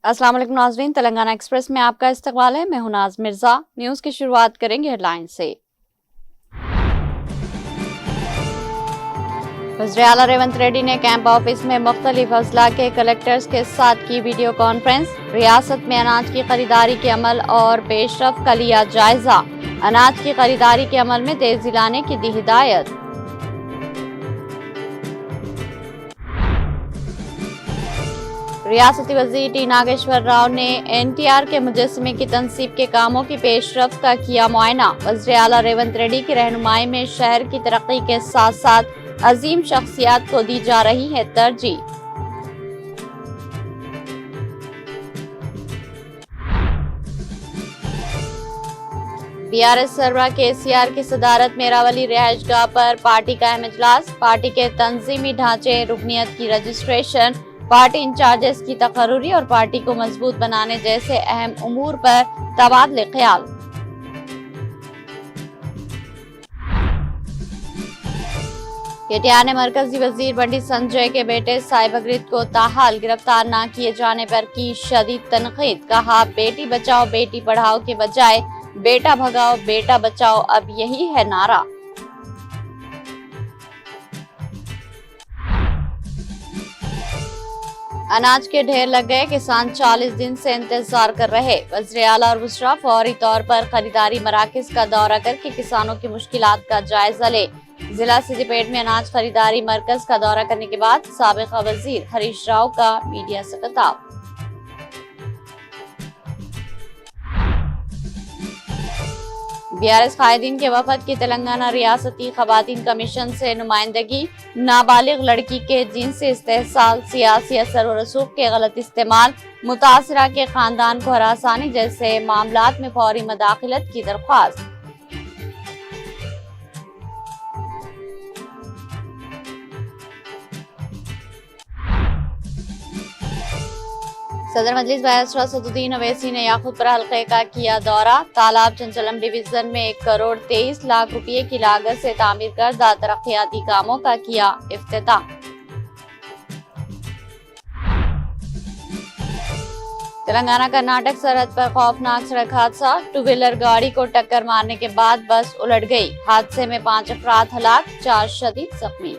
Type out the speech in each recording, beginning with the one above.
अस्सलाम वालेकुम नाज़रीन, तेलंगाना एक्सप्रेस में आपका इस्तकबाल है। मैं हूं नाज मिर्जा। न्यूज़ की शुरुआत करेंगे हेडलाइन से। वज़ीर आला रेवंत रेड्डी ने कैंप ऑफिस में मुख्तलिफ अजला के कलेक्टर्स के साथ की वीडियो कॉन्फ्रेंस। रियासत में अनाज की खरीदारी के अमल और पेशरफ का लिया जायजा। अनाज की खरीदारी के अमल में तेजी लाने की दी हिदायत। रियासती वज़ीर टी नागेश्वर राव ने NTR के मुजस्समे की तनसीब के कामों की पेशरफ्त का किया मुआयना। वज़ीर आला रेवंत रेड्डी की रहनुमाई में शहर की तरक्की के साथ साथ अजीम शख्सियात को दी जा रही है तरजीह। BRS सरबराह KCR की सदारत में रावली रिहाइशगाह पर पार्टी का अहम इजलास। पार्टी के तंजीमी ढांचे, रुकनियत की रजिस्ट्रेशन, पार्टी इंचार्जेस की तकर्रुरी और पार्टी को मजबूत बनाने जैसे अहम उमूर पर तबादले ख्याल। KTR ने मरकजी वजीर बंडी संजय के बेटे साहिब अग्रिद को ताहाल गिरफ्तार न किए जाने पर की शदीद तनकीद। कहा, बेटी बचाओ बेटी पढ़ाओ के बजाय बेटा भगाओ बेटा बचाओ, अब यही है नारा। अनाज के ढेर लग गए, किसान 40 दिन से इंतजार कर रहे। वज़ीर आला और वज़रा फौरी तौर पर खरीदारी मराकज का दौरा करके किसानों की मुश्किलात का जायजा ले। जिला सिद्दीपेट में अनाज खरीदारी मरकज का दौरा करने के बाद साबिक़ा वज़ीर हरीश राव का मीडिया से खिताब। BRS कायदीन के वफद की तेलंगाना रियासती खवातीन कमीशन से नुमाइंदगी। नाबालिग लड़की के जिनसी इस्तेहसाल, सियासी असर और रसूख के गलत इस्तेमाल, मुतासिरा के खानदान को हरासानी जैसे मामलात में फौरी मदाखिलत की दरख्वास्त। सदर मजलिस बैरिस्टर असदुद्दीन ओवैसी ने याकूतपुर हल्के का किया दौरा। तालाब चंचलम डिवीजन में 1 करोड़ 23 लाख रुपए की लागत से तामीर करदा तरक्याती कामों का किया इफ्तिताह। तेलंगाना कर्नाटक सरहद पर खौफनाक सड़क हादसा। 2 व्हीलर गाड़ी को टक्कर मारने के बाद बस उलट गई। हादसे में 5 अफराद हलाक, 4 शदीद जख्मी।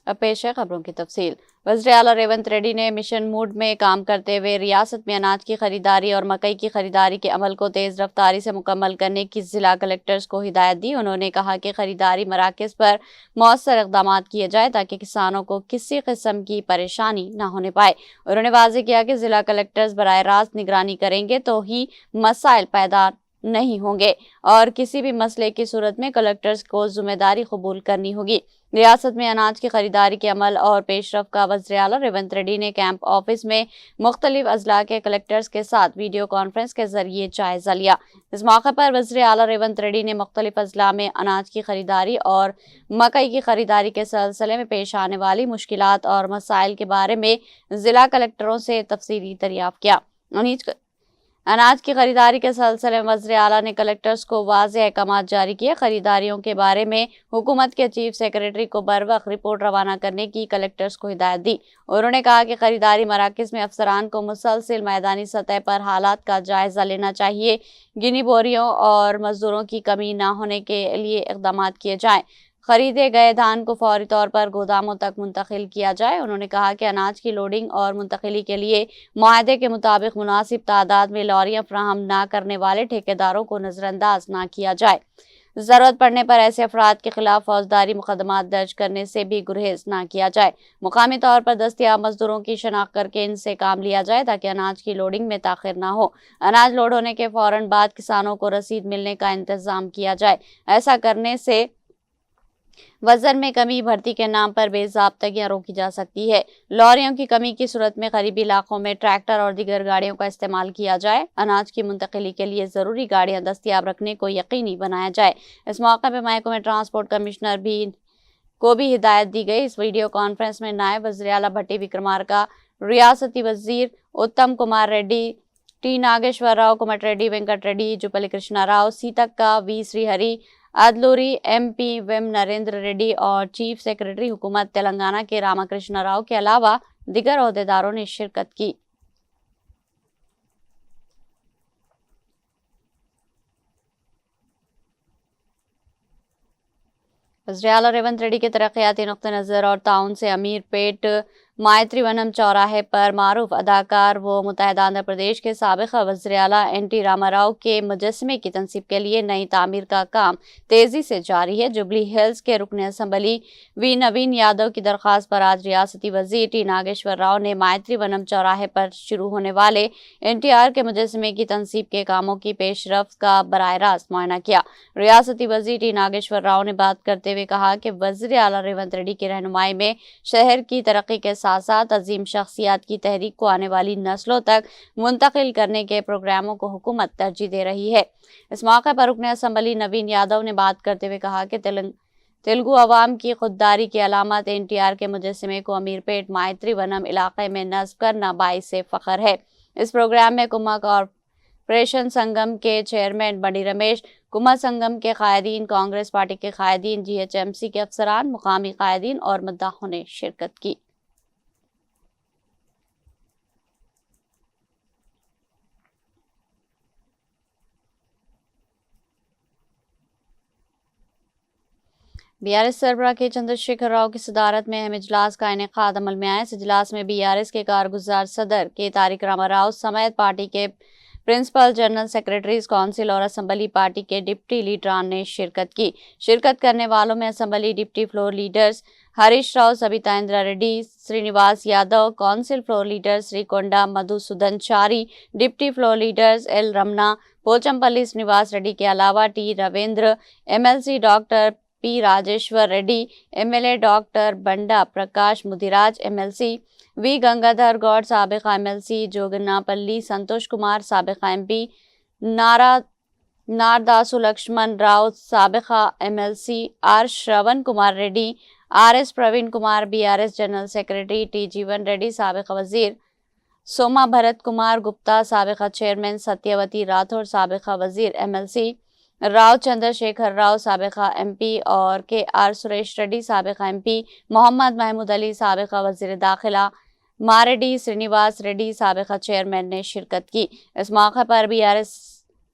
अब पेश है खबरों की तफसील। वज़ीर आला रेवंत रेड्डी ने मिशन मूड में काम करते हुए रियासत में अनाज की खरीदारी और मकई की खरीदारी के अमल को तेज रफ्तारी से मुकम्मल करने की जिला कलेक्टर्स को हिदायत दी। उन्होंने कहा कि खरीदारी मराकज़ पर मौसर इक़दाम किए जाए ताकि किसानों को किसी किस्म की परेशानी न होने पाए। उन्होंने वाज़ेह किया कि जिला कलेक्टर्स बराह रास्त निगरानी करेंगे तो ही मसाइल पैदा नहीं होंगे और किसी भी मसले की सूरत में कलेक्टर्स को जिम्मेदारी कबूल करनी होगी। रियासत में अनाज की खरीदारी के अमल और पेशरफ का वज़ीर आला रेवंत रेड्डी ने कैंप ऑफिस में मुख्तलिफ अजला के कलेक्टर्स के साथ वीडियो कॉन्फ्रेंस के जरिए जायजा लिया। इस मौके पर वज़ीर आला रेवंत रेड्डी ने मुख्तलिफ अजला में अनाज की खरीदारी और मकई की खरीदारी के सिलसिले में पेश आने वाली मुश्किलात और मसाइल के बारे में जिला कलेक्टरों से तफसीली दरियाफ्त किया। अनाज की खरीदारी के सिलसिले में वज़ीर आला ने कलेक्टर्स को वाज़ेह अहकामात जारी किए। खरीदारियों के बारे में हुकूमत के चीफ सेक्रेटरी को बरवक्त रिपोर्ट रवाना करने की कलेक्टर्स को हिदायत दी। उन्होंने कहा कि खरीदारी मराकज़ में अफसरान को मुसलसल मैदानी सतह पर हालात का जायजा लेना चाहिए। गिनी बोरियों और मजदूरों की कमी न होने के लिए इक़दाम किए जाएँ। खरीदे गए धान को फौरी तौर पर गोदामों तक मुंतकिल किया जाए। उन्होंने कहा कि अनाज की लोडिंग और मुंतकिली के लिए मुआहदे के मुताबिक मुनासिब तादाद में लॉरियां फराहम न करने वाले ठेकेदारों को नजरअंदाज न किया जाए। जरूरत पड़ने पर ऐसे अफराद के खिलाफ फौजदारी मुकदमात दर्ज करने से भी गुरेज न किया जाए। मुकामी तौर पर दस्तयाब मजदूरों की शनाख्त करके इनसे काम लिया जाए ताकि अनाज की लोडिंग में ताखिर न हो। अनाज लोड होने के फौरन बाद किसानों को रसीद मिलने का इंतजाम किया जाए। ऐसा करने से वजन में कमी भर्ती के नाम पर बेज़ाब्तगियां रोकी जा सकती है। लॉरियों की कमी की सूरत में करीबी इलाकों में ट्रैक्टर और दीगर गाड़ियों का इस्तेमाल किया जाए। अनाज की मुंतकिली के लिए ज़रूरी गाड़ियां दस्तियाब रखने को यकीनी बनाया जाए। इस मौके पर महकमे ट्रांसपोर्ट कमिश्नर को भी हिदायत दी गई। इस वीडियो कॉन्फ्रेंस में नायब वज़ीर आला भट्टी विक्रमार्का, रियासती वजीर उत्तम कुमार रेड्डी, टी नागेश्वर राव, कोमट रेड्डी, वेंकट रेड्डी, जुपल्ली कृष्णा राव, सीतक्का, वी श्रीहरि, अदलूरी, MP वेम नरेंद्र रेड्डी और चीफ सेक्रेटरी हुकूमत तेलंगाना के रामाकृष्ण राव के अलावा दीगर ओहदेदारों ने शिरकत की। वज़ीर आला रेवंत रेड्डी के तरक्याती नुक्ते नज़र और ताउन से अमीरपेट मायत्रीवनम चौराहे पर मारूफ अदाकार व मुत्तहिदा आंध्र प्रदेश के साबिक़ा वज़ीर आला NT रामाराव के मुजस्समे की तनसीब के लिए नई तामीर का काम तेजी से जारी है। जुबली हिल्स के रुकन असम्बली वी नवीन यादव की दरख्वास्त पर आज रियासती वज़ीर टी नागेश्वर राव ने मायत्रीवनम चौराहे पर शुरू होने वाले NTR के मुजस्समे की तनसीब के कामों की पेशरफ्त का बराह रास्त मुआयना किया। रियासती वज़ीर टी नागेश्वर राव ने बात करते हुए कहा कि वज़ीर आला रेवंत रेड्डी की रहनुमाई में शहर की तरक्की के साथ साथ अजीम शख्सियात की तहरीक को आने वाली नस्लों तक मुंतकिल करने के प्रोग्रामों को हुकूमत तरजीह दे रही है। इस मौके पर रुकन असम्बली नवीन यादव ने बात करते हुए कहा कि तेलुगु अवाम की खुददारी की अलामत NTR के मुजस्समे को अमीरपेट मायत्रीवनम इलाके में नस्ब करना बाइसे फ़ख्र है। इस प्रोग्राम में कुम्मा कॉर्पोरेशन संगम के चेयरमैन बंडी रमेश, कुम्मा संगम के कायदीन, कांग्रेस पार्टी के कायदीन, GHMC के अफसरान, मुकामी कायदीन और मुद्दाहों ने शिरकत की। BRS सरबराह के चंद्रशेखर राव की सदारत में अहम इजलास का इनेकाद अमल में आया। इस इजलास में BRS के कारगुजार सदर के तारिक रामाराव समेत पार्टी के प्रिंसिपल, जनरल सेक्रेटरीज, काउंसिल और असम्बली पार्टी के डिप्टी लीडरान ने शिरकत की। शिरकत करने वालों में assembly deputy floor leaders Harish Rao, Sabitha Indra Reddy, Srinivas Yadav, council floor leaders Srikonda Madhusudhan Chari, deputy floor leaders L Ramana, Pochampally Srinivas Reddy के अलावा T Ravindra, MLC doctor P Rajeshwar Reddy, MLA doctor Banda Prakash Mudiraj, MLC V Gangadhar Goud, साबिक़ा MLC जोगनापल्ली संतोष कुमार, साबिक़ा MP नारदासु लक्ष्मण राव, साबिक़ा MLC R Shravan Kumar Reddy, RS Praveen Kumar, BRS general secretary T Jeevan Reddy, साबिक़ा वज़ीर सोमा भरत कुमार गुप्ता, साबिक़ा चेयरमैन सत्यवती राठौर, साबिक़ा वज़ीर MLC राव चंद्रशेखर राव, साबिक़ा MP और KR सुरेश रेड्डी, साबिक़ा MP मोहम्मद महमूद अली, साबिक़ा वज़ीर दाखिला मारेड्डी श्रीनिवास रेड्डी, साबिक़ा चेयरमैन ने शिरकत की। इस मौके पर BRS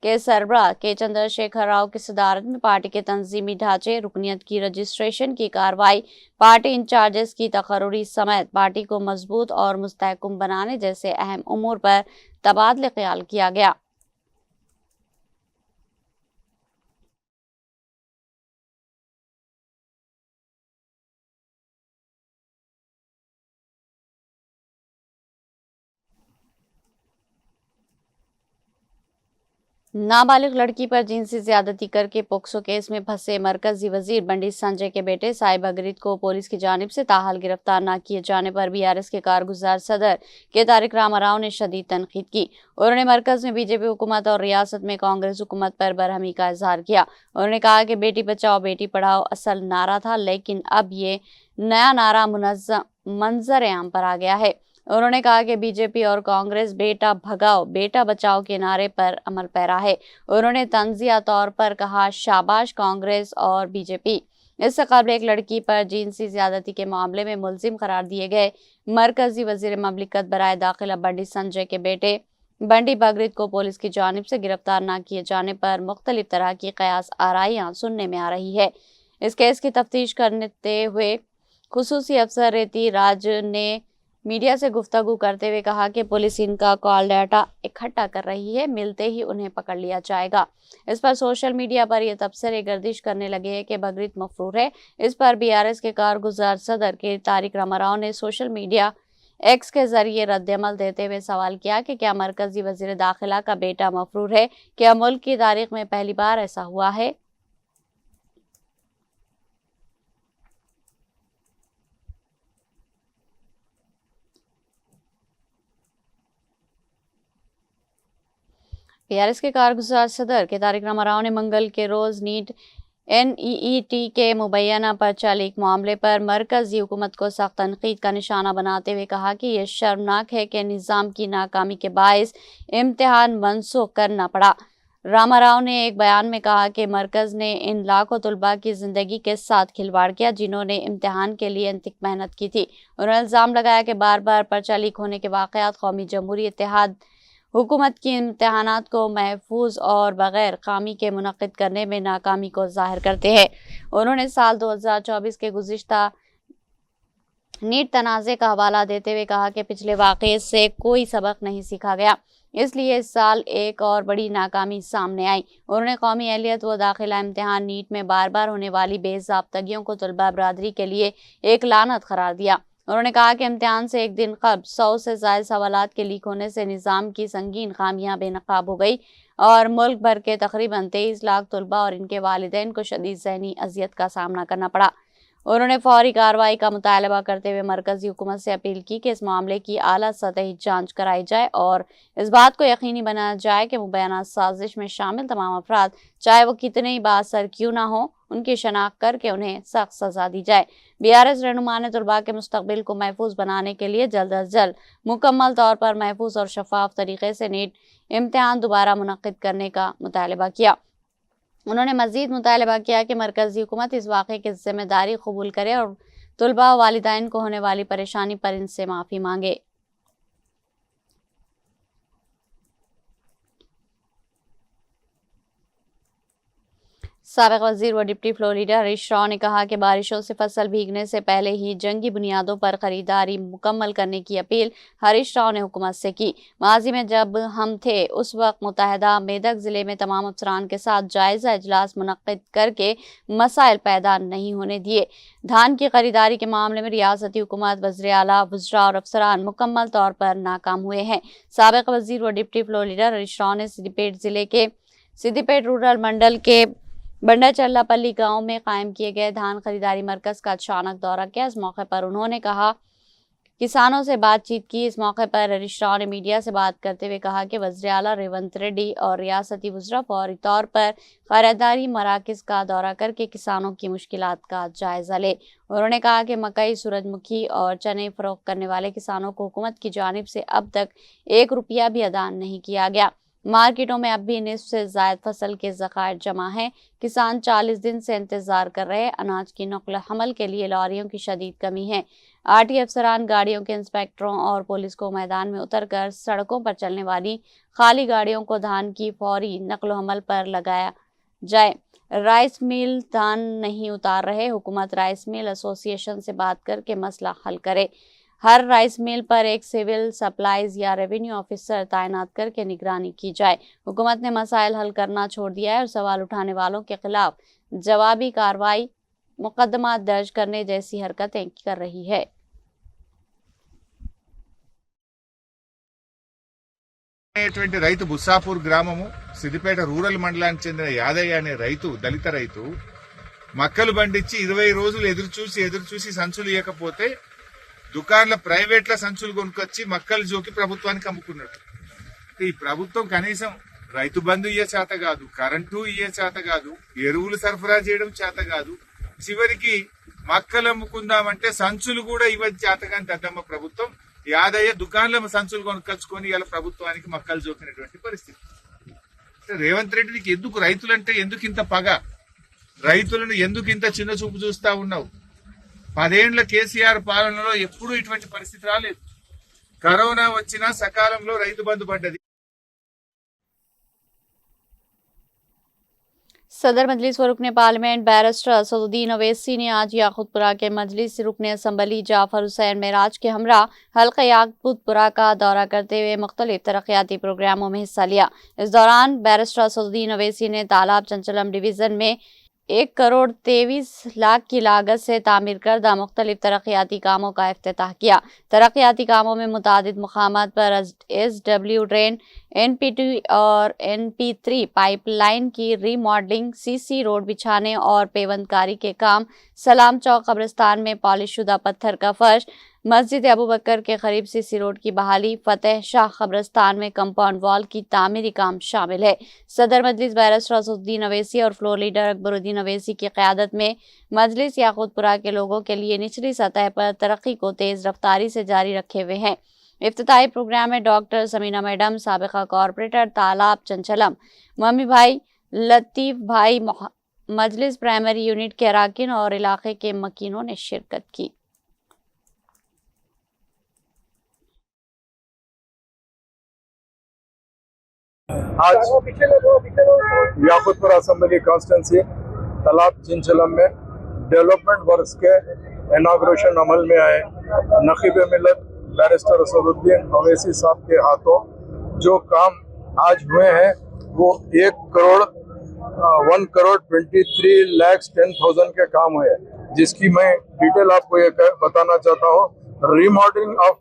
के सरबराह के चंद्रशेखर राव की सदारत में पार्टी के तंजीमी ढांचे, रुकनियत की रजिस्ट्रेशन की कार्रवाई, पार्टी इंचार्जेस की तकर्री समेत पार्टी को मजबूत और मुस्तहकम बनाने जैसे अहम उमूर पर तबादले ख्याल किया गया। नाबालिग लड़की पर जिनसी ज्यादती करके पोक्सो केस में फंसे मरकजी वजीर बंडी संजय के बेटे साहिब अगरीद को पुलिस की जानिब से ताहाल गिरफ्तार न किए जाने पर BRS के कारगुजार सदर के तारिक रामाराव ने शदीद तनकीद की। उन्होंने मरकज में BJP हुकूमत और रियासत में कांग्रेस हुकूमत पर बरहमी का इजहार किया। उन्होंने कहा कि बेटी बचाओ बेटी पढ़ाओ असल नारा था, लेकिन अब ये नया नारा मंजर आम पर आ गया है। उन्होंने कहा कि BJP और कांग्रेस बेटा भगाओ बेटा बचाओ के नारे पर अमल पैरा है। उन्होंने तंजिया तौर पर कहा, शाबाश कांग्रेस और BJP। इससे कबल एक लड़की पर जिनसी ज्यादती के मामले में मुलजिम करार दिए गए मरकजी वजीर ममलिकत बराए दाखिला बंडी संजय के बेटे बंडी बगरीद को पुलिस की जानिब से गिरफ्तार न किए जाने पर मुख्तलिफ तरह की कयास आराइयां सुनने में आ रही है। इस केस की तफ्तीश करते हुए खुसूसी अफसर रेती राज ने मीडिया से गुफ्तगू करते हुए कहा कि पुलिस इनका कॉल डाटा इकट्ठा कर रही है, मिलते ही उन्हें पकड़ लिया जाएगा। इस पर सोशल मीडिया पर यह तबसरे गर्दिश करने लगे हैं कि बगरीद मफरूर है। इस पर BRS के कारगुजार सदर के तारिक रामाराव ने सोशल मीडिया X के जरिए रद्दमल देते हुए सवाल किया कि क्या मरकजी वजीर दाखिला का बेटा मफरूर है? क्या मुल्क की तारीख में पहली बार ऐसा हुआ है? PRS کے کارگزار صدر کے طارق راما راؤ نے منگل کے روز نیٹ NEET کے مبینہ پرچہ لیک معاملے پر مرکزی حکومت کو سخت تنقید کا نشانہ بناتے ہوئے کہا کہ یہ شرمناک ہے کہ نظام کی ناکامی کے باعث امتحان منسوخ کرنا پڑا۔ راما راؤ نے ایک بیان میں کہا کہ مرکز نے ان لاکھوں طلباء کی زندگی کے ساتھ کھلواڑ کیا جنہوں نے امتحان کے لیے انتھک محنت کی تھی۔ انہوں نے الزام لگایا کہ بار بار پرچہ لیک ہونے کے واقعات قومی جمہوری اتحاد حکومت کی امتحانات کو محفوظ اور بغیر خامی کے منعقد کرنے میں ناکامی کو ظاہر کرتے ہیں۔ انہوں نے سال 2024 کے گزشتہ نیٹ تنازع کا حوالہ دیتے ہوئے کہا کہ پچھلے واقعے سے کوئی سبق نہیں سیکھا گیا، اس لیے اس سال ایک اور بڑی ناکامی سامنے آئی۔ انہوں نے قومی اہلیت و داخلہ امتحان نیٹ میں بار بار ہونے والی بے ضابطگیوں کو طلباء برادری کے لیے ایک لعنت قرار دیا۔ انہوں نے کہا کہ امتحان سے ایک دن قبل 100 سے زائد سوالات کے لیک ہونے سے نظام کی سنگین خامیاں بے نقاب ہو گئی اور ملک بھر کے تقریباً 23 لاکھ طلباء اور ان کے والدین کو شدید ذہنی اذیت کا سامنا کرنا پڑا۔ انہوں نے فوری کارروائی کا مطالبہ کرتے ہوئے مرکزی حکومت سے اپیل کی کہ اس معاملے کی اعلیٰ سطحی جانچ کرائی جائے اور اس بات کو یقینی بنایا جائے کہ مبینہ سازش میں شامل تمام افراد چاہے وہ کتنے ہی بااثر کیوں نہ ہوں ان کی شناخت کر کے انہیں سخت سزا دی جائے۔ BRS رہنما نے طلباء کے مستقبل کو محفوظ بنانے کے لیے جلد از جلد مکمل طور پر محفوظ اور شفاف طریقے سے نیٹ امتحان دوبارہ منعقد کرنے کا مطالبہ کیا۔ انہوں نے مزید مطالبہ کیا کہ مرکزی حکومت اس واقعے کی ذمہ داری قبول کرے اور طلباء و والدین کو ہونے والی پریشانی پر ان سے معافی مانگے۔ سابق وزیر و deputy floor leader Harish Rao نے کہا کہ بارشوں سے فصل بھیگنے سے پہلے ہی جنگی بنیادوں پر خریداری مکمل کرنے کی اپیل ہریش راؤ نے حکومت سے کی۔ ماضی میں جب ہم تھے اس وقت متحدہ میدک ضلع میں تمام افسران کے ساتھ جائزہ اجلاس منعقد کر کے مسائل پیدا نہیں ہونے دیے۔ دھان کی خریداری کے معاملے میں ریاستی حکومت، وزیر اعلیٰ، وزراء اور افسران مکمل طور پر ناکام ہوئے ہیں۔ سابق وزیر و deputy floor leader Harish Rao نے سدیپیٹ ضلع کے سدیپیٹ رورل منڈل کے بنڈا چرلا پلی گاؤں میں قائم کیے گئے دھان خریداری مرکز کا اچانک دورہ کیا۔ اس موقع پر انہوں نے کسانوں سے بات چیت کی۔ اس موقع پر ہریش راؤ نے میڈیا سے بات کرتے ہوئے کہا کہ وزیر اعلیٰ ریونت ریڈی اور ریاستی وزراء فوری طور پر خریداری مراکز کا دورہ کر کے کسانوں کی مشکلات کا جائزہ لے۔ انہوں نے کہا کہ مکئی، سورج مکھی اور چنے فروخت کرنے والے کسانوں کو حکومت کی جانب سے اب تک 1 روپیہ بھی ادا نہیں کیا گیا۔ مارکیٹوں میں اب بھی نصف سے زائد فصل کے ذخائر جمع ہیں۔ کسان 40 دن سے انتظار کر رہے۔ اناج کی نقل و حمل کے لیے لاریوں کی شدید کمی ہے۔ RT افسران، گاڑیوں کے انسپیکٹروں اور پولیس کو میدان میں اتر کر سڑکوں پر چلنے والی خالی گاڑیوں کو دھان کی فوری نقل و حمل پر لگایا جائے۔ رائس مل دھان نہیں اتار رہے، حکومت رائس مل ایسوسی ایشن سے بات کر کے مسئلہ حل کرے۔ ہر رائس مل پر ایک سول سپلائز یا ریونیو آفیسر تعینات کر کے نگرانی کی جائے۔ حکومت نے مسائل حل کرنا چھوڑ دیا ہے اور سوال اٹھانے والوں کے خلاف جوابی کارروائی، مقدمات درج کرنے جیسی حرکتیں کر رہی ہے۔ రైతు బుస్సాపూర్ గ్రామము సిద్దిపేట రూరల్ మండలానికి చెందిన యాదయ్య అనే రైతు, దళిత రైతు, మక్కలు పండించి 20 రోజులు ఎదురు చూసి సంచులు ఇవ్వకపోతే దుకాన్ల ప్రైవేట్ల సంచులు కొనుక్కొచ్చి మక్కలు జోకి ప్రభుత్వానికి అమ్ముకున్నట్టు. ఈ ప్రభుత్వం కనీసం రైతు బంధు ఇయ్యే చేత కాదు, కరెంటు ఇయ్యే చేత కాదు, ఎరువులు సరఫరా చేయడం చేత కాదు, చివరికి మక్కలు అమ్ముకుందామంటే సంచులు కూడా ఇవ్వని చేతగాని దద్దమ్మ ప్రభుత్వం యాదయ్య దుకాన్ల సంచులు కొనుక్కొచ్చుకొని ఇలా ప్రభుత్వానికి మక్కలు జోకినటువంటి పరిస్థితి. రేవంత్ రెడ్డి నీకు ఎందుకు రైతులంటే ఎందుకు ఇంత పగ? రైతులను ఎందుకు ఇంత చిన్న చూపు చూస్తా ఉన్నావు? 10 ఏళ్ల కేసీఆర్ పాలనలో ఎప్పుడూ ఇటువంటి పరిస్థితి రాలేదు. కరోనా వచ్చినా సకాలంలో రైతు బంధు పడ్డది. صدر مجلس و رکن پارلیمنٹ بیرسٹر اسدالدین اویسی نے آج یاقوت پورہ کے مجلس رکن اسمبلی جعفر حسین معراج کے ہمراہ حلقہ یاقوت پورہ کا دورہ کرتے ہوئے مختلف ترقیاتی پروگراموں میں حصہ لیا۔ اس دوران بیرسٹر اسدالدین اویسی نے تالاب چنچلم ڈویژن میں 1,23,00,000 کی لاگت سے تعمیر کردہ مختلف ترقیاتی کاموں کا افتتاح کیا۔ ترقیاتی کاموں میں متعدد مقامات پر SW ڈرین، NP2 और NP3 पाइपलाइन की रीमॉडलिंग, CC रोड बिछाने और पेवंदकारी के काम, सलाम चौक कब्रिस्तान में पॉलिश शुदा पत्थर का फर्श, मस्जिद अबू बकर के करीब CC रोड की बहाली, फतेह शाह कब्रिस्तान में कंपाउंड वॉल की तामीरी काम शामिल है। सदर मजलिस बैरिस्टर असदुद्दीन अवैसी और फ्लोर लीडर अकबरुद्दीन अवैसी की क़यादत में मजलिस याकूतपुरा के लोगों के लिए निचली सतह पर तरक्की को तेज रफ्तारी से जारी रखे हुए हैं। इफ्तिताही प्रोग्राम में डॉक्टर समीना मैडम, साबिका कॉर्पोरेटर तालाब चंचलम, मम्मी भाई, लतीफ भाई, मजलिस प्राइमरी यूनिट के अराकीन और इलाके के मकीनों ने शिरकत की। आज याकूतपुरा असेंबली कॉन्स्टिट्यूंसी तालाब चिंचलम में डेवलपमेंट वर्क्स के इनाग्रेशन अमल में आए। नकीब मिलत बैरिस्टर असदुद्दीन अवैसी साहब के हाथों जो काम आज हुए हैं वो 1,23,10,000 के काम हुए, जिसकी मैं डिटेल आपको ये बताना चाहता हूँ। रीमॉडलिंग ऑफ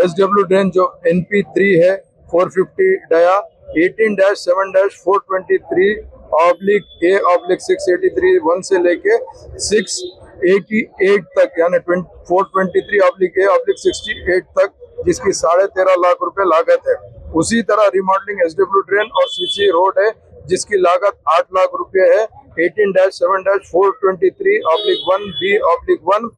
SW ड्रेन जो NP3 है 450 डाया 18-7-423/A/683 1 से लेके 688 तक, यानी 423/A/68 तक, जिसकी 13.5 लाख रुपए लागत है। उसी तरह रिमॉडलिंग SW ड्रेन और CC रोड है जिसकी लागत 8 लाख रुपए है। 18-7-423/1B/1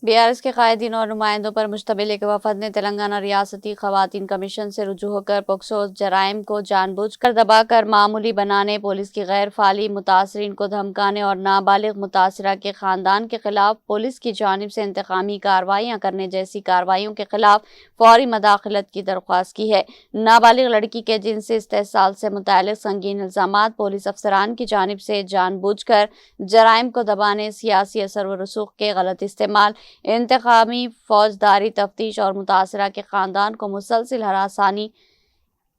BRS के कायदीन और नुमाइंदों पर मुश्तमिल एक वफद ने तेलंगाना रियासती खवातीन कमीशन से रुजू होकर पोक्सो जराइम को जानबूझकर दबाकर मामूली बनाने, पुलिस की गैर फाली, मुतासरीन को धमकाने और नाबालिग मुतासरा के खानदान के खिलाफ पुलिस की जानिब से इंतकामी कार्रवाइयाँ करने जैसी कार्रवाइयों के खिलाफ फौरी मदाखलत की दरख्वास्त की है। नाबालिग लड़की के जिनसी इस्तेहसाल से मुताल्लिक संगीन इल्जामात पुलिस अफसरान की जानिब से जानबूझकर जराइम को दबाने, सियासी असर व रसूख के गलत इस्तेमाल, इंतकामी फौजदारी तफ्तीश और मुतासरा के खानदान को मुसलसिल हरासानी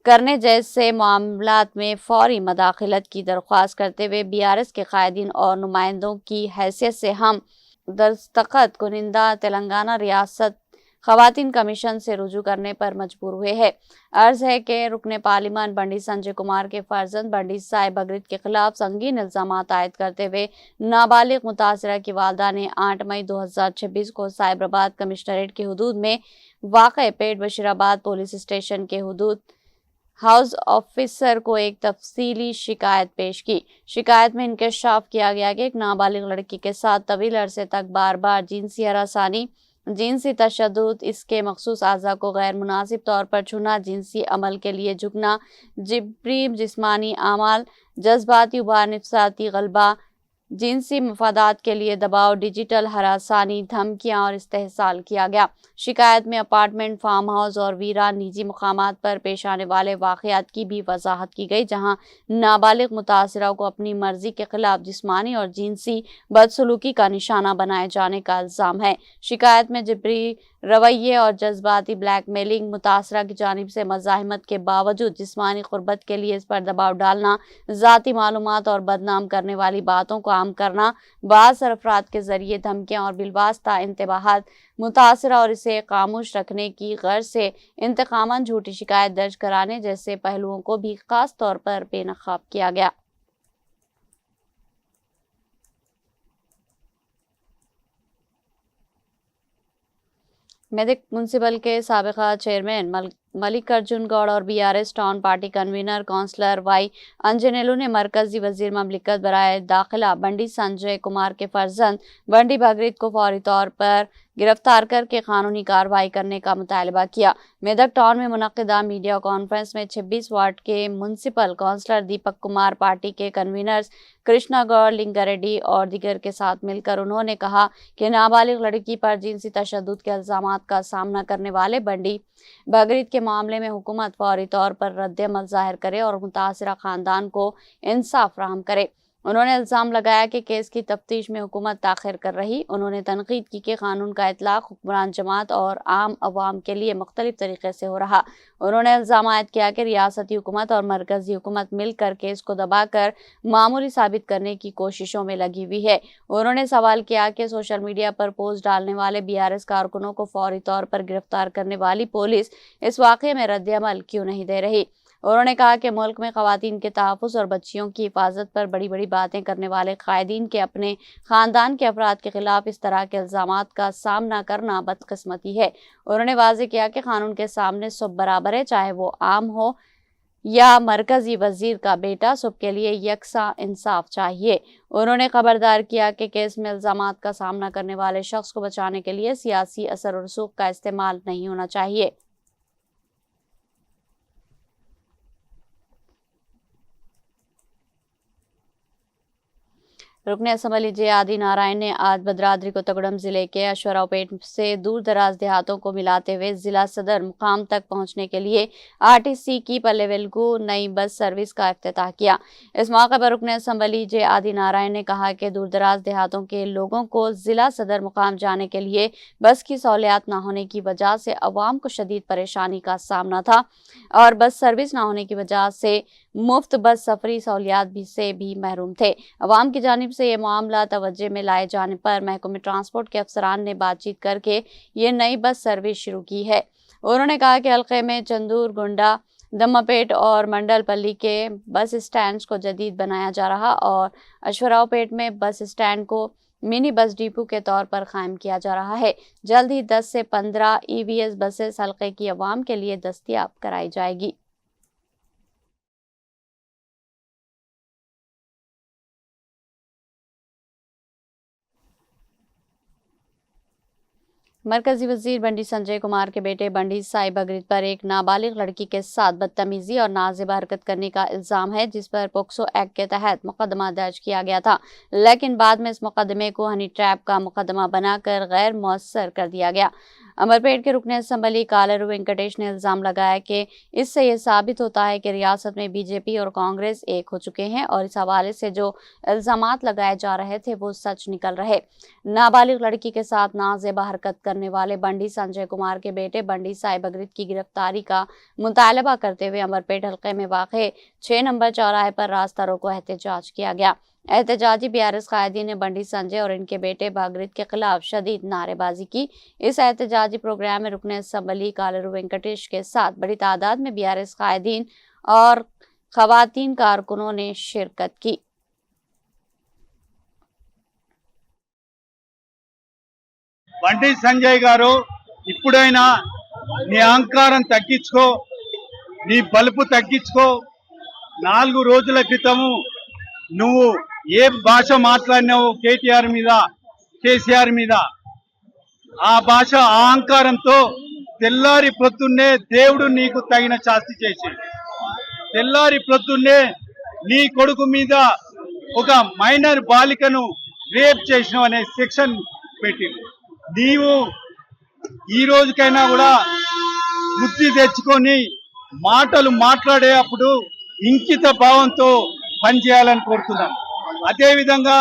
करने जैसे मामलात में फौरी मदाखलत की दरख्वास्त करते हुए BRS के कायदीन और नुमाइंदों की हैसियत से हम दस्तखत कुनिंदा तेलंगाना रियासत खवातीन कमीशन से रुजू करने पर मजबूर हुए हैं। अर्ज है कि रुकने पार्लिमान बंडी संजय कुमार के फर्जंद बंडी साई बगरीद के खिलाफ संगीन इल्जामात आयद करते हुए नाबालिग मुतासरा की वालदा ने 8 मई 2026 को साइबराबाद कमिश्नरेट के हुदूद में वाक़े पेट बशीराबाद पुलिस स्टेशन के हुदूद हाउस ऑफिसर को एक तफसीली शिकायत पेश की। शिकायत में इंकशाफ किया गया कि एक नाबालिग लड़की के साथ तवील अरसे तक बार बार जिनसी हरासानी, जिनसी तशद्दुद, इसके मखसूस आज़ा को गैर मुनासिब तौर पर छूना, जिनसी अमल के लिए झुकना, जिब्री जिस्मानी आमाल, जज्बाती उबार, नफसाती गलबा, जिनसी मफादात के लिए दबाव, डिजिटल हरासानी, धमकियां और इस्तेहसाल किया गया। शिकायत में अपार्टमेंट, फार्म हाउस और वीरान निजी मकामात पर पेश आने वाले वाक़यात की भी वजाहत की गई, जहां नाबालिग मुतासरा को अपनी मर्जी के खिलाफ जिस्मानी और जिनसी बदसलूकी का निशाना बनाए जाने का इल्ज़ाम है। शिकायत में जिब्री रवैये और जज्बाती ब्लैकमेलिंग, मुतासरा की जानिब से मज़ाहमत के बावजूद जिस्मानी क़ुर्बत के लिए इस पर दबाव डालना, ज़ाती मालूमात और बदनाम करने वाली बातों को आम करना, बाज़ अफराद के ज़रिए धमकियाँ और बिलवास्ता इंतबाहात, मुतासरा और इसे खामोश रखने की गर्ज से इंतकामन झूठी शिकायत दर्ज कराने जैसे पहलुओं को भी खास तौर पर बेनकाब किया गया। मेदक म्युनिसिपल के साबिका चेयरमैन मल्लिकार्जुन गौड़ और BRS town party convener councillor Y Anjaneyulu ने मरकजी वजीर ममलिकत बराए दाखिला बंडी संजय कुमार के फर्जंद बंडी बगरीद को फौरी तौर पर गिरफ्तार करके कानूनी कार्रवाई करने का मुतालबा किया। मेदक टाउन में मुनक्किदा मीडिया कॉन्फ्रेंस में 26 वार्ड के municipal counsellor Deepak Kumar, party के कन्वीनर्स कृष्णा गौड़, लिंगारेड्डी और दीगर के साथ मिलकर उन्होंने कहा कि नाबालिग लड़की पर जिनसी तशद्दुद के इल्जामात का सामना करने वाले बंडी बगरीद के मामले में हुकूमत फौरी तौर पर रद्द-ए-अमल ज़ाहिर करे और मुतासरा खानदान को इंसाफ फराहम करे। उन्होंने इल्जाम लगाया कि केस की तफ्तीश में हुकूमत ताखिर कर रही। उन्होंने तनकीद की कि कानून का इतलाक हुक्मरान जमात और आम अवाम के लिए मुख्तलिफ तरीके से हो रहा। उन्होंने इल्जाम आयद किया कि रियासती हुकूमत और मरकजी हुकूमत मिलकर केस को दबाकर मामूली साबित करने की कोशिशों में लगी हुई है। उन्होंने सवाल किया कि सोशल मीडिया पर पोस्ट डालने वाले BRS कारकुनों को फौरी तौर पर गिरफ्तार करने वाली पुलिस इस वाक़े में रद्द-ए-अमल क्यों नहीं दे रही। उन्होंने कहा कि मुल्क में ख़वातीन के तहफ़्फ़ुज़ और बच्चियों की हिफाजत पर बड़ी बड़ी बातें करने वाले कायदीन के अपने ख़ानदान के अफराद के खिलाफ इस तरह के इल्ज़ामात का सामना करना बदकिस्मती है। उन्होंने वाज़ेह किया कि कानून के सामने सब बराबर है, चाहे वो आम हो या मरकजी वजीर का बेटा, सबके लिए यकसा इंसाफ चाहिए। उन्होंने खबरदार किया कि केस में इल्ज़ामात का सामना करने वाले शख्स को बचाने के लिए सियासी असर और रसूख का इस्तेमाल नहीं होना चाहिए। रुकने असम्बली जे आदि नारायण ने आज भद्राद्री कोत्तगुडम जिले के अश्वरावपेट से दूर दराज देहातों को मिलाते हुए जिला सदर मुकाम तक पहुंचने के लिए RTC की पल्ले वेल्गू नई बस सर्विस का इफ्तिताह किया। इस मौके पर रुकने असम्बली जे आदि नारायण ने कहा कि दूर दराज देहातों के लोगों को जिला सदर मुकाम जाने के लिए बस की सहूलियात न होने की वजह से अवाम को शदीद परेशानी का सामना था और बस सर्विस न होने की वजह से मुफ्त बस सफरी सहूलियात से भी महरूम थे। अवाम की जानिब से ये मामला तवज्जो में लाए जाने पर महकमे ट्रांसपोर्ट के अफसरान ने बातचीत करके ये नई बस सर्विस शुरू की है। उन्होंने कहा कि हल्के में चंदूर, गुंडा, दम्मापेट और मंडलपल्ली के बस स्टैंड को जदीद बनाया जा रहा और अश्वरावपेट में बस स्टैंड को मिनी बस डिपो के तौर पर कायम किया जा रहा है। जल्द ही 10 से 15 EVS बसेस हल्के की अवाम के लिए दस्तयाब कराई जाएगी। मरकजी वजीर बंडी संजय कुमार के बेटे बंडी साहिब अगरिद पर एक नाबालिग लड़की के साथ बदतमीजी और नाज़ेब हरकत करने का इल्जाम है, जिस पर पोक्सो एक्ट के तहत मुकदमा दर्ज किया गया था, लेकिन बाद में इस मुकदमे को हनी ट्रैप का मुकदमा बनाकर गैर मौसर कर दिया गया। अमरपेट के रुकने असम्बली कालरू वेंकटेश ने इल्जाम लगाया कि इससे यह साबित होता है कि रियासत में BJP और कांग्रेस एक हो चुके हैं और इस हवाले से जो इल्जामात लगाए जा रहे थे वो सच निकल रहे। नाबालिग लड़की के साथ नाज़ेबा हरकत करने वाले बंडी संजय कुमार के बेटे बंडी साहिब अगरिद की गिरफ्तारी का मुतालबा करते हुए अमरपेट हल्के में वाक़े 6 नंबर चौराहे पर रास्ता रोको एहतजाज किया गया। एहतजाजी BRS कायदीन ने बंडी संजय और इनके बेटे बागरिद के खिलाफ शदीद नारेबाजी की। इस एहतजाजी प्रोग्राम में रुकने असम्बली कालरू वेंकटेश के साथ बड़ी तादाद में BRS कायदीन और खवातीन कारकुनों ने शिरकत की। బండి సంజయ్ గారు, ఇప్పుడైనా నీ అహంకారం తగ్గించుకో, నీ బలుపు తగ్గించుకో. 4 రోజుల క్రితము నువ్వు ఏ భాష మాట్లాడినావు కేటీఆర్ మీద, కేసీఆర్ మీద, ఆ భాష అహంకారంతో తెల్లారి ప్రొద్దున్నే దేవుడు నీకు తగిన శాస్తి చేశాడు. తెల్లారి ప్రొద్దున్నే నీ కొడుకు మీద ఒక మైనర్ బాలికను రేప్ చేసినావు అనే సెక్షన్ పెట్టింది. నీవు ఈ రోజుకైనా కూడా బుద్ధి తెచ్చుకొని మాటలు మాట్లాడే అప్పుడు ఇంకిత భావంతో పనిచేయాలని కోరుతున్నాం. అదేవిధంగా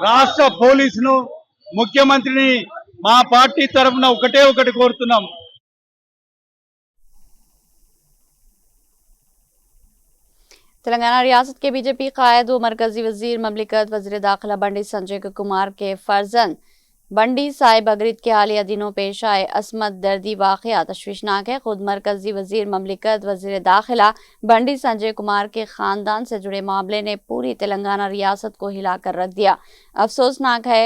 రాష్ట్ర పోలీసును, ముఖ్యమంత్రిని మా పార్టీ తరఫున ఒకటి కోరుతున్నాం. तेलंगाना रियासत के BJP कायद व मरकजी वजीर ममलिकत वजीर दाखिला बंडी संजय कुमार के फर्जंद बंडी साहिब अगरिद के हालिया दिनों पेश आए असमत दर्दी वाक़या तशवीशनाक है। खुद मरकजी वजीर ममलिकत वजीर दाखिला बंडी संजय कुमार के ख़ानदान से जुड़े मामले ने पूरी तेलंगाना रियासत को हिलाकर रख दिया। अफसोसनाक है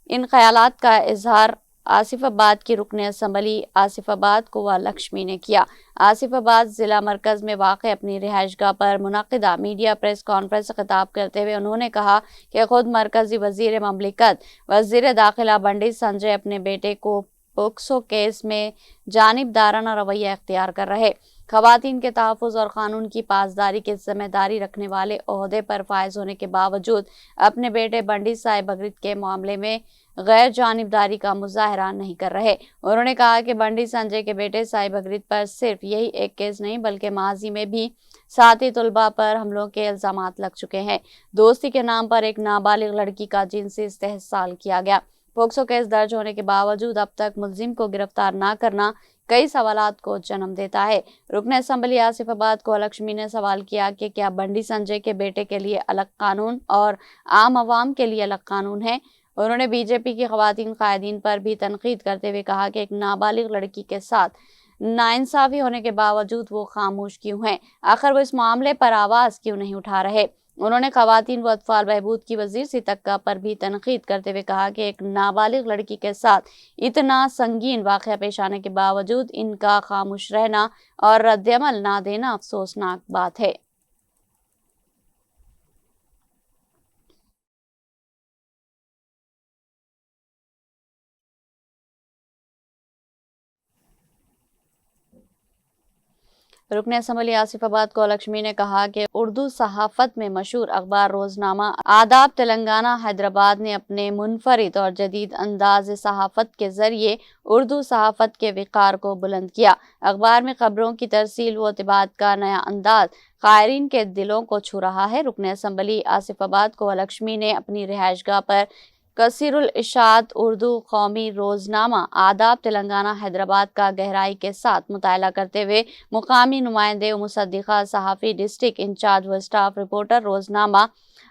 इन ख्यालात का इजहार आसिफाबाद की रुकने असम्बली आसिफाबाद कुवा लक्ष्मी ने किया। आसिफाबाद जिला मरकज में वाक़ अपनी रिहाइशगाह पर मुनक़िदा मीडिया प्रेस कॉन्फ्रेंस से खिताब करते हुए उन्होंने कहा कि खुद मरकजी वजीर ममलिकत वजीर दाखिला बंडी संजय अपने बेटे को पोक्सो केस में जानिबदाराना रवैया इख्तियार कर रहे। खवातीन के तहफ़्फ़ुज़ और क़ानून की पासदारी की जिम्मेदारी रखने वाले ओहदे पर फायज होने के बावजूद अपने बेटे बंडी साहिब अगरिद के मामले में غیر جانبداری کا مظاہرہ نہیں کر رہے۔ انہوں نے کہا کہ بنڈی سنجے کے بیٹے سائی بھگت پر صرف یہی ایک کیس نہیں بلکہ ماضی میں بھی ساتھی طلباء پر حملوں کے الزامات لگ چکے ہیں۔ دوستی کے نام پر ایک نابالغ لڑکی کا جنسی استحصال کیا گیا۔ پوکسو کیس درج ہونے کے باوجود اب تک ملزم کو گرفتار نہ کرنا کئی سوالات کو جنم دیتا ہے۔ رکن اسمبلی آصف آباد کو لکشمی نے سوال کیا کہ کیا بنڈی سنجے کے بیٹے کے لیے الگ قانون اور عام عوام کے لیے الگ قانون ہے؟ انہوں نے بی جے پی کی خواتین قائدین پر بھی تنقید کرتے ہوئے کہا کہ ایک نابالغ لڑکی کے ساتھ ناانصافی ہونے کے باوجود وہ خاموش کیوں ہیں؟ آخر وہ اس معاملے پر آواز کیوں نہیں اٹھا رہے؟ انہوں نے خواتین و اطفال بہبود کی وزیر سیتکا پر بھی تنقید کرتے ہوئے کہا کہ ایک نابالغ لڑکی کے ساتھ اتنا سنگین واقعہ پیش آنے کے باوجود ان کا خاموش رہنا اور رد عمل نہ دینا افسوسناک بات ہے۔ رکن اسمبلی آصف آباد کو لکشمی نے کہا کہ اردو صحافت میں مشہور اخبار روزنامہ آداب تلنگانہ حیدرآباد نے اپنے منفرد اور جدید انداز صحافت کے ذریعے اردو صحافت کے وقار کو بلند کیا۔ اخبار میں خبروں کی ترسیل و اطباعت کا نیا انداز قارئین کے دلوں کو چھو رہا ہے۔ رکن اسمبلی آصف آباد کو لکشمی نے اپنی رہائش گاہ پر کثیر الاشاعت اردو قومی روزنامہ آداب تلنگانہ حیدرآباد کا گہرائی کے ساتھ مطالعہ کرتے ہوئے مقامی نمائندے و مصدقہ صحافی ڈسٹرکٹ انچارج و اسٹاف رپورٹر روزنامہ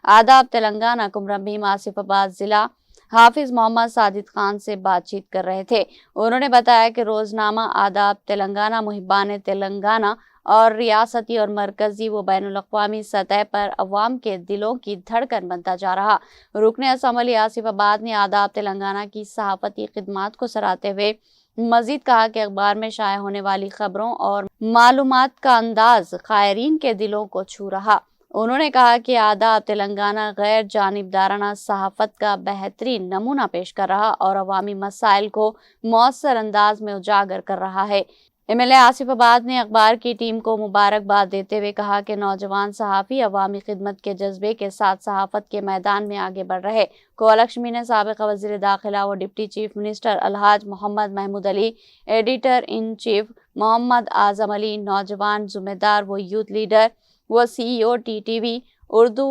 آداب تلنگانہ کمرم بھیم آصف آباد ضلع حافظ محمد ساجد خان سے بات چیت کر رہے تھے۔ انہوں نے بتایا کہ روزنامہ آداب تلنگانہ محبان تلنگانہ اور ریاستی اور مرکزی و بین الاقوامی سطح پر عوام کے دلوں کی دھڑکن بنتا جا رہا۔ رکن اسمبلی آصف آباد نے آداب تلنگانہ کی صحافتی خدمات کو سراہتے ہوئے مزید کہا کہ اخبار میں شائع ہونے والی خبروں اور معلومات کا انداز قارئین کے دلوں کو چھو رہا۔ انہوں نے کہا کہ آداب تلنگانہ غیر جانبدارانہ صحافت کا بہترین نمونہ پیش کر رہا اور عوامی مسائل کو مؤثر انداز میں اجاگر کر رہا ہے۔ ایم ایل اے آصف آباد نے اخبار کی ٹیم کو مبارکباد دیتے ہوئے کہا کہ نوجوان صحافی عوامی خدمت کے جذبے کے ساتھ صحافت کے میدان میں آگے بڑھ رہے۔ لکشمی نے سابق وزیر داخلہ و ڈپٹی چیف منسٹر الحاج Mohammed Mahmood Ali, editor in chief Mohammed Azam Ali, نوجوان ذمہ دار و یوتھ لیڈر و C E O T T V Urdu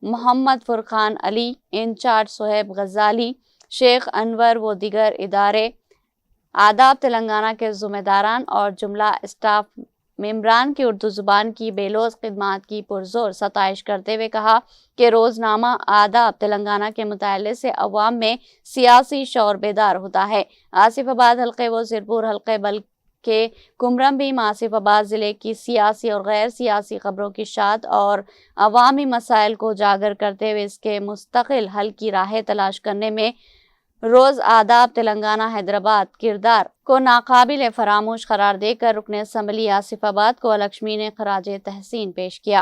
Mohammed Furqan Ali, incharge Suhaib Ghazali, Sheikh Anwar و دیگر ادارے آداب تلنگانہ کے ذمہ داران اور جملہ اسٹاف ممبران کی اردو زبان کی بے لوث خدمات کی پرزور ستائش کرتے ہوئے کہا کہ روزنامہ آداب تلنگانہ کے مطالعے سے عوام میں سیاسی شعور بیدار ہوتا ہے۔ آصف آباد حلقے و سرپور حلقے بلکہ کمرم بھیم آصف آباد ضلع کی سیاسی اور غیر سیاسی خبروں کی اشاعت اور عوامی مسائل کو اجاگر کرتے ہوئے اس کے مستقل حل کی راہیں تلاش کرنے میں روز آداب تلنگانہ حیدرآباد کردار کو ناقابل فراموش قرار دے کر رکن اسمبلی آصف آباد کو لکشمی نے خراج تحسین پیش کیا۔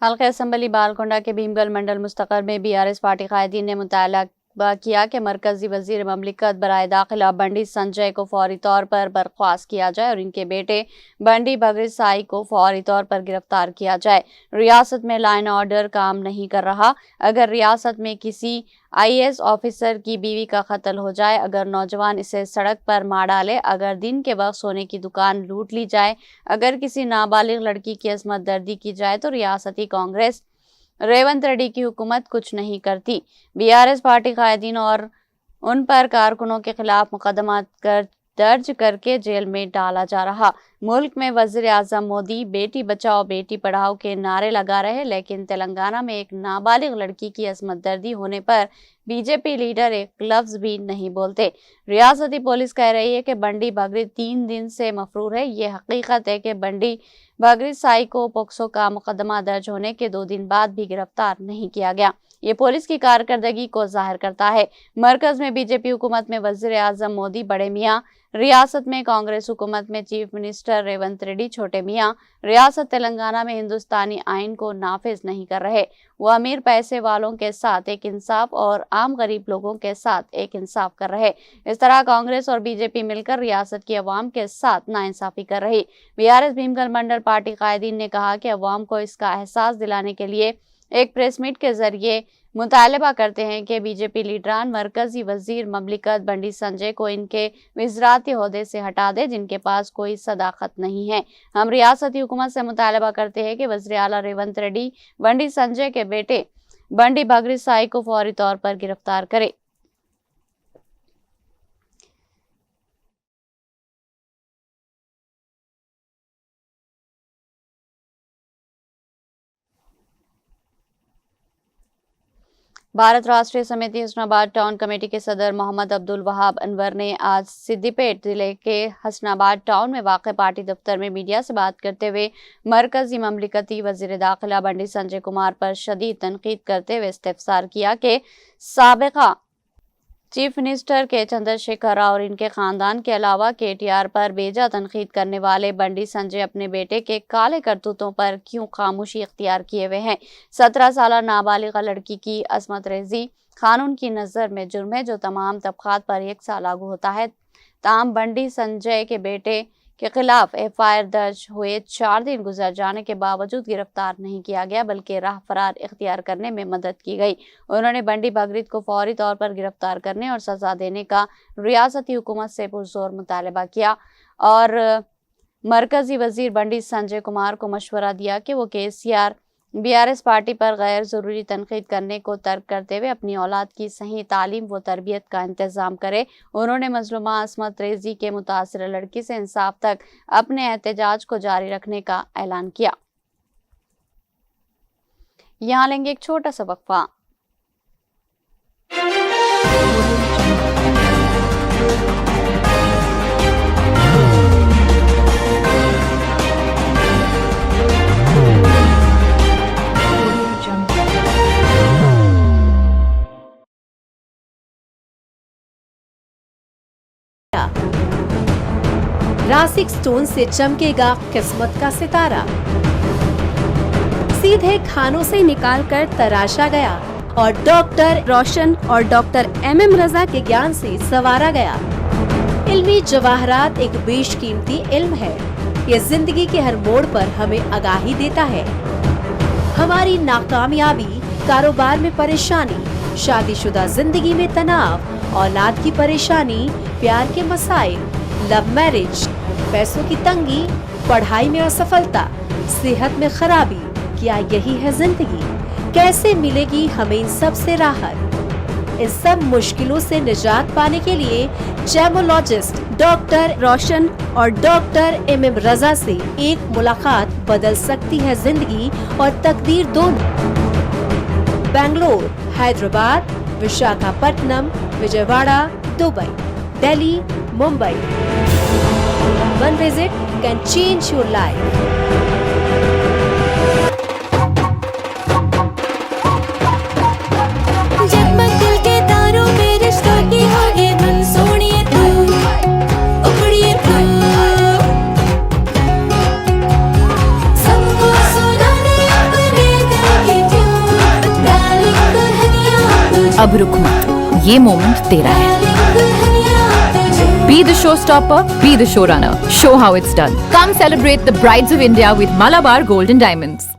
حلقہ اسمبلی بالکنڈہ کے بھیم گل منڈل مستقر میں بی آر ایس پارٹی قائدین نے مطالبہ کیا کہ مرکزی وزیر مملکت برائے داخلہ بنڈی سنجے کو فوری طور پر برخاست کیا جائے اور ان کے بیٹے بنڈی بھگت سائی کو فوری طور پر گرفتار کیا جائے۔ ریاست میں لا اینڈ آرڈر کام نہیں کر رہا۔ اگر ریاست میں کسی IAS آفیسر کی بیوی کا قتل ہو جائے، اگر نوجوان اسے سڑک پر مار ڈالے، اگر دن کے وقت سونے کی دکان لوٹ لی جائے، اگر کسی نابالغ لڑکی کی عصمت دردی کی جائے تو ریاستی کانگریس ریونت ریڈی کی حکومت کچھ نہیں کرتی۔ بی آر ایس پارٹی قائدین اور ان پر کارکنوں کے خلاف مقدمات درج کر کے جیل میں ڈالا جا رہا۔ ملک میں وزیر اعظم مودی بیٹی بچاؤ بیٹی پڑھاؤ کے نعرے لگا رہے، لیکن تلنگانہ میں ایک نابالغ لڑکی کی عصمت دردی ہونے پر بی جے پی لیڈر ایک لفظ بھی نہیں بولتے۔ ریاستی پولیس کہہ رہی ہے کہ بنڈی بھگت 3 دن سے مفرور ہے۔ یہ حقیقت ہے کہ بنڈی بھگت سائی کو پوکسو کا مقدمہ درج ہونے کے 2 دن بعد بھی گرفتار نہیں کیا گیا۔ یہ پولیس کی کارکردگی کو ظاہر کرتا ہے۔ مرکز میں بی جے پی حکومت میں وزیر اعظم مودی بڑے میاں، ریاست میں کانگریس حکومت میں چیف منسٹر ریونت ریڈی چھوٹے میاں، ریاست تلنگانہ میں ہندوستانی آئین کو نافذ نہیں کر رہے۔ وہ امیر پیسے والوں کے ساتھ ایک انصاف اور عام غریب لوگوں کے ساتھ ایک انصاف کر رہے۔ اس طرح کانگریس اور بی جے پی مل کر ریاست کی عوام کے ساتھ ناانصافی کر رہی۔ B R S Bheemgal mandal party قائدین نے کہا کہ عوام کو اس کا احساس دلانے کے لیے एक प्रेस मीट के जरिए मुतालबा करते हैं कि बीजेपी लीडरान मरकजी वजीर ममलिकत बंडी संजय को इनके वज़राती ओहदे से हटा दे, जिनके पास कोई सदाकत नहीं है। हम रियासती हुकूमत से मुतालबा करते हैं कि वज़ीर आला रेवंत रेड्डी बंडी संजय के बेटे बंडी भगीरथ साई को फौरी तौर पर गिरफ्तार करे। भारत राष्ट्रीय समिति हसनाबाद टाउन कमेटी के सदर मोहम्मद अब्दुल वहाब अनवर ने आज सिद्दीपेट जिले के हसनाबाद टाउन में वाक़ पार्टी दफ्तर में मीडिया से बात करते हुए मरकजी ममलिकती वज़ीर दाखिला बंडी संजय कुमार पर शदीद तनकीद करते हुए इस्तिफ़सार किया कि साबिक़ा चीफ मिनिस्टर के चंद्रशेखर राव और इनके खानदान के अलावा केटीआर पर बेजा तनकीद करने वाले बंडी संजय अपने बेटे के काले करतूतों पर क्यों खामोशी इख्तियार किए हुए हैं। 17 साल नाबालिगा लड़की की असमत रेजी कानून की नज़र में जुर्म है जो तमाम तबकात पर एक सा लागू होता है। ताहम बंडी संजय के बेटे के खिलाफ एफआईआर दर्ज हुए 4 दिन गुजर जाने के बावजूद गिरफ्तार नहीं किया गया, बल्कि राह फरार इख्तियार करने में मदद की गई। उन्होंने बंडी भगीरथ को फौरी तौर पर गिरफ्तार करने और सजा देने का रियासती हुकूमत से पुरजोर मुतालबा किया और मरकजी वजीर बंडी संजय कुमार को मशवरा दिया कि वो केसीआर बीआरएस पार्टी पर गैर ज़रूरी तनकीद करने को तर्क करते हुए अपनी औलाद की सही तालीम व तरबियत का इंतज़ाम करे। उन्होंने मजलूमा असमत रेजी के मुतासर लड़की से इंसाफ तक अपने एहतजाज को जारी रखने का ऐलान किया। यहाँ लेंगे एक छोटा सा वक्फा। रासिक स्टोन से चमकेगा किस्मत का सितारा, सीधे खानों से निकाल कर तराशा गया और डॉक्टर रोशन और डॉक्टर एमएम रजा के ज्ञान से संवारा गया। इल्मी जवाहरात एक बेशकीमती इल्म है। ये जिंदगी के हर मोड़ पर हमें आगाही देता है। हमारी नाकामयाबी, कारोबार में परेशानी, शादीशुदा जिंदगी में तनाव, औलाद की परेशानी, प्यार के मसाइल, लव मैरिज, पैसों की तंगी, पढ़ाई में असफलता, सेहत में खराबी, क्या यही है जिंदगी? कैसे मिलेगी हमें इन सब से राहत? इन सब मुश्किलों से निजात पाने के लिए जेमोलॉजिस्ट डॉक्टर रोशन और डॉक्टर एमएम रजा से एक मुलाकात बदल सकती है जिंदगी और तकदीर दोनों। Bangalore, Hyderabad, Visakhapatnam, Vijayawada, Dubai, Delhi, Mumbai. One visit can change your life. जगमग दिल के तारों में रिश्तों की होगी धुन, सोनिए तू, उखड़िए तू, सबको सुनाने अपने दिल की ट्यून, डार्लिंग दुल्हनिया तुझे, अब रुक मत, ये मोमेंट तेरा है। Be the showstopper, be the showrunner. Show how it's done. Come celebrate the Brides of India with Malabar Gold and Diamonds.